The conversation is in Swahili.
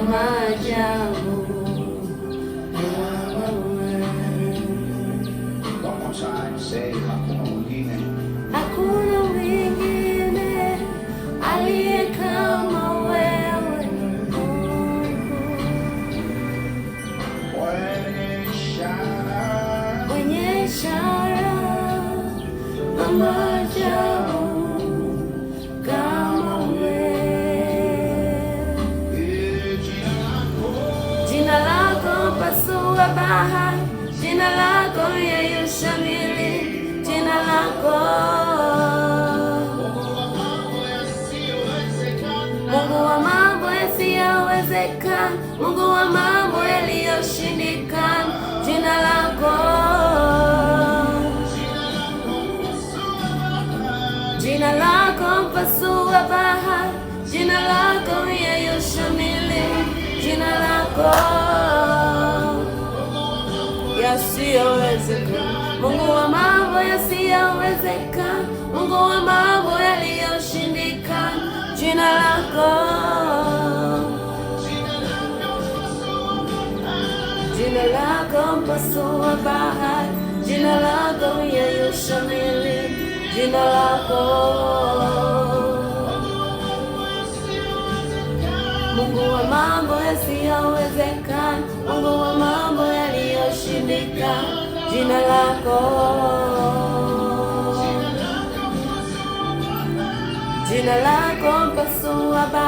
maajabu. Hakuna mwingine aliye kama wewe Mungu, mwenye ishara na maajabu kama wewe. Jina lako pasua bahari, jina lako yeyusha milima, jina lako Mungu wa mambo yasiyowezekana, Mungu wa mambo yaliyoshindikana, jina lako, jina lako mpasua bahari, jina lako yeyusha milima, jina lako yasiyowezekana, Mungu wa mambo yasiyowezekana, Mungu wa mambo yaliyoshindikana, jina lako, jina lako mpasua bahari, jina lako yeyusha milima, jina lako Mungu wa mambo yasiyowezekana, Mungu wa mambo yaliyoshindikana, jina lako, jina lako mpasua bahari.